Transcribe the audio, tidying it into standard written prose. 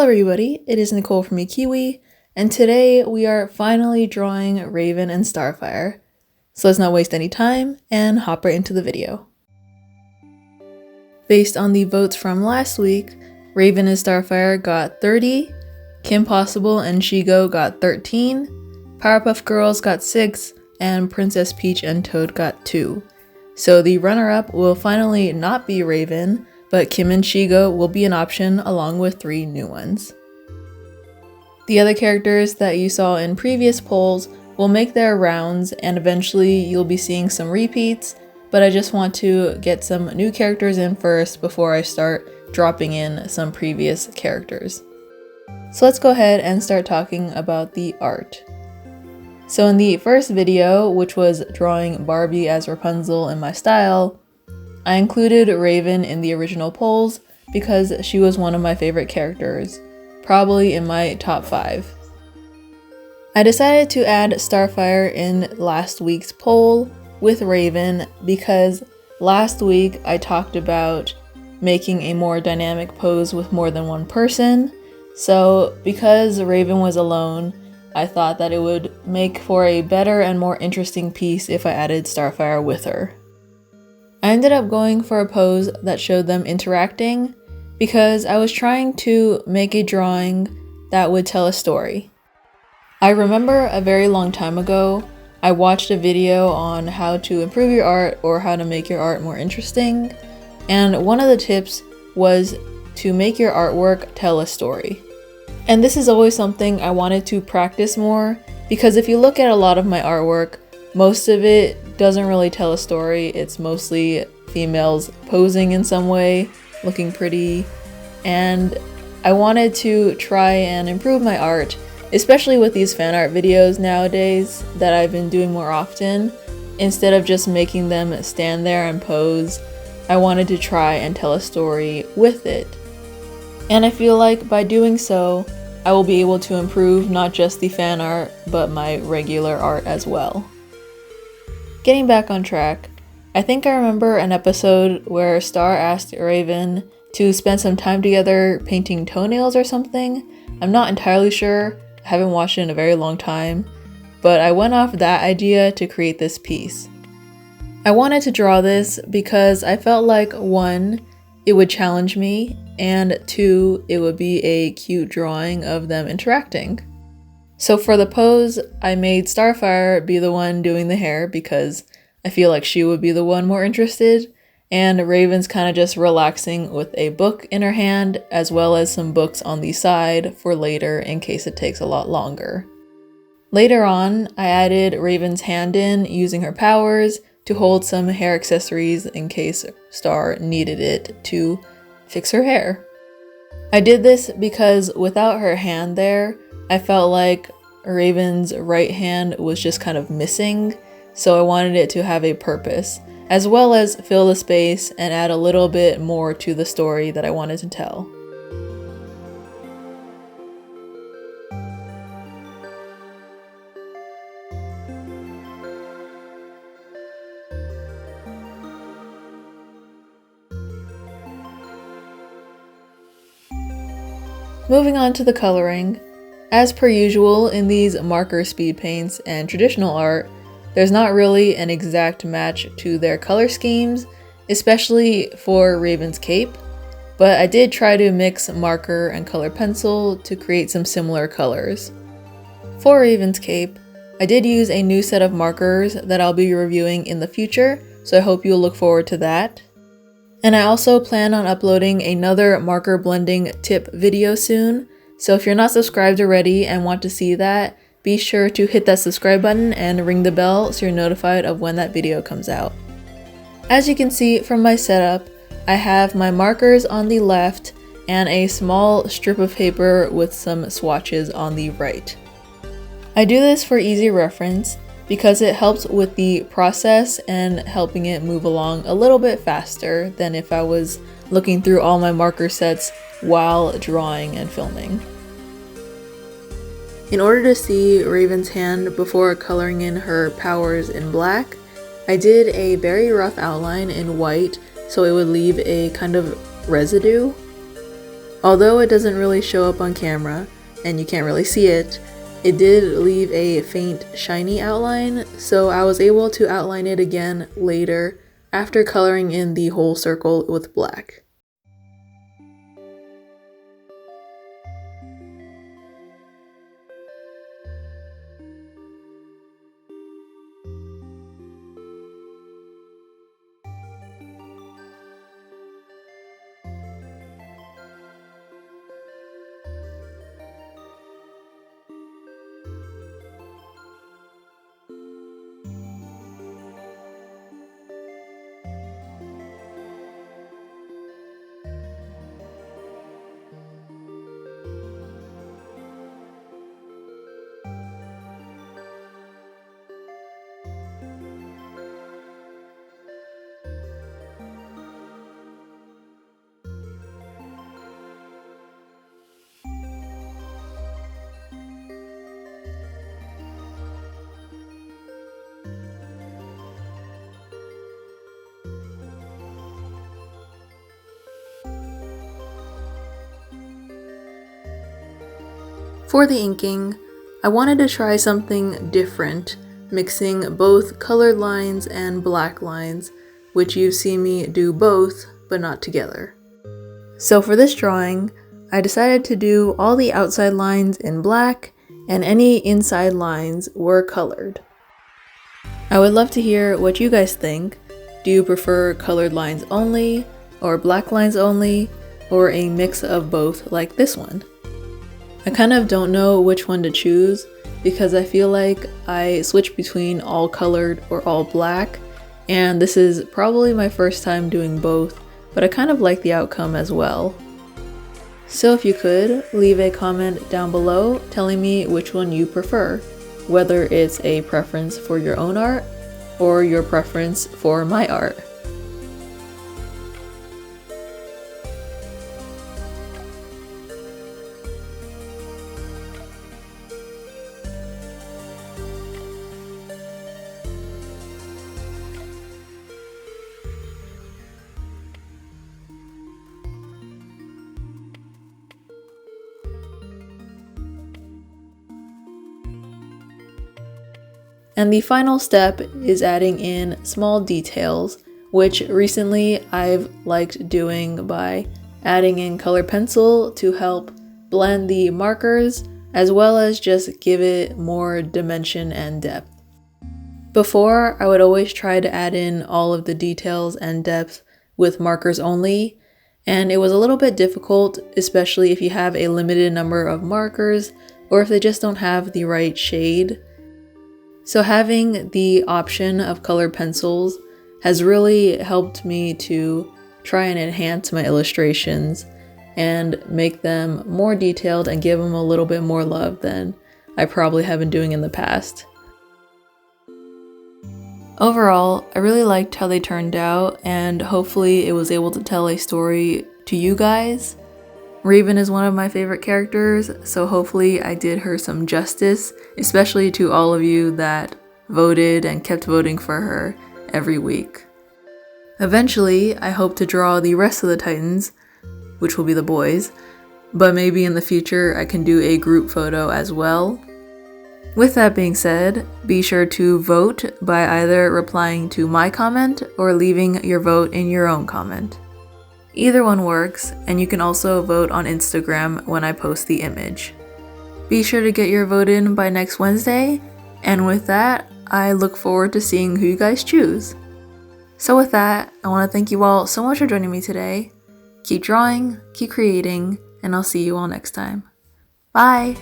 Hello everybody, it is Nicole from iiKiui, and today we are finally drawing Raven and Starfire. So let's not waste any time and hop right into the video. Based on the votes from last week, Raven and Starfire got 30, Kim Possible and Shigo got 13, Powerpuff Girls got 6, and Princess Peach and Toad got 2. So the runner-up will finally not be Raven, but Kim and Shigo will be an option along with 3 new ones. The other characters that you saw in previous polls will make their rounds, and eventually you'll be seeing some repeats, but I just want to get some new characters in first before I start dropping in some previous characters. So let's go ahead and start talking about the art. So in the first video, which was drawing Barbie as Rapunzel in my style, I included Raven in the original polls because she was one of my favorite characters, probably in my top 5. I decided to add Starfire in last week's poll with Raven because last week I talked about making a more dynamic pose with more than one person, so because Raven was alone, I thought that it would make for a better and more interesting piece if I added Starfire with her. I ended up going for a pose that showed them interacting because I was trying to make a drawing that would tell a story. I remember a very long time ago, I watched a video on how to improve your art or how to make your art more interesting, and one of the tips was to make your artwork tell a story. And this is always something I wanted to practice more because if you look at a lot of my artwork, most of it doesn't really tell a story. It's mostly females posing in some way, looking pretty, and I wanted to try and improve my art, especially with these fan art videos nowadays that I've been doing more often. Instead of just making them stand there and pose, I wanted to try and tell a story with it. And I feel like by doing so, I will be able to improve not just the fan art, but my regular art as well. Getting back on track, I think I remember an episode where Star asked Raven to spend some time together painting toenails or something. I'm not entirely sure, I haven't watched it in a very long time, but I went off that idea to create this piece. I wanted to draw this because I felt like 1, it would challenge me, and 2, it would be a cute drawing of them interacting. So for the pose, I made Starfire be the one doing the hair because I feel like she would be the one more interested, and Raven's kind of just relaxing with a book in her hand as well as some books on the side for later in case it takes a lot longer. Later on, I added Raven's hand in using her powers to hold some hair accessories in case Star needed it to fix her hair. I did this because without her hand there, I felt like Raven's right hand was just kind of missing, so I wanted it to have a purpose, as well as fill the space and add a little bit more to the story that I wanted to tell. Moving on to the coloring. As per usual in these marker speed paints and traditional art, there's not really an exact match to their color schemes, especially for Raven's cape, but I did try to mix marker and color pencil to create some similar colors. For Raven's cape, I did use a new set of markers that I'll be reviewing in the future, so I hope you'll look forward to that. And I also plan on uploading another marker blending tip video soon, so if you're not subscribed already and want to see that, be sure to hit that subscribe button and ring the bell so you're notified of when that video comes out. As you can see from my setup, I have my markers on the left and a small strip of paper with some swatches on the right. I do this for easy reference because it helps with the process and helping it move along a little bit faster than if I was looking through all my marker sets while drawing and filming. In order to see Raven's hand before coloring in her powers in black, I did a very rough outline in white so it would leave a kind of residue. Although it doesn't really show up on camera, and you can't really see it, it did leave a faint shiny outline, so I was able to outline it again later after coloring in the whole circle with black. For the inking, I wanted to try something different, mixing both colored lines and black lines, which you've seen me do both, but not together. So for this drawing, I decided to do all the outside lines in black, and any inside lines were colored. I would love to hear what you guys think. Do you prefer colored lines only, or black lines only, or a mix of both like this one? I kind of don't know which one to choose because I feel like I switch between all colored or all black, and this is probably my first time doing both, but I kind of like the outcome as well. So if you could, leave a comment down below telling me which one you prefer, whether it's a preference for your own art or your preference for my art. And the final step is adding in small details, which recently I've liked doing by adding in color pencil to help blend the markers, as well as just give it more dimension and depth. Before, I would always try to add in all of the details and depth with markers only, and it was a little bit difficult, especially if you have a limited number of markers or if they just don't have the right shade. So having the option of colored pencils has really helped me to try and enhance my illustrations and make them more detailed and give them a little bit more love than I probably have been doing in the past. Overall, I really liked how they turned out, and hopefully it was able to tell a story to you guys. Raven is one of my favorite characters, so hopefully I did her some justice, especially to all of you that voted and kept voting for her every week. Eventually, I hope to draw the rest of the Titans, which will be the boys, but maybe in the future I can do a group photo as well. With that being said, be sure to vote by either replying to my comment or leaving your vote in your own comment. Either one works, and you can also vote on Instagram when I post the image. Be sure to get your vote in by next Wednesday, and with that, I look forward to seeing who you guys choose. So with that, I want to thank you all so much for joining me today. Keep drawing, keep creating, and I'll see you all next time. Bye!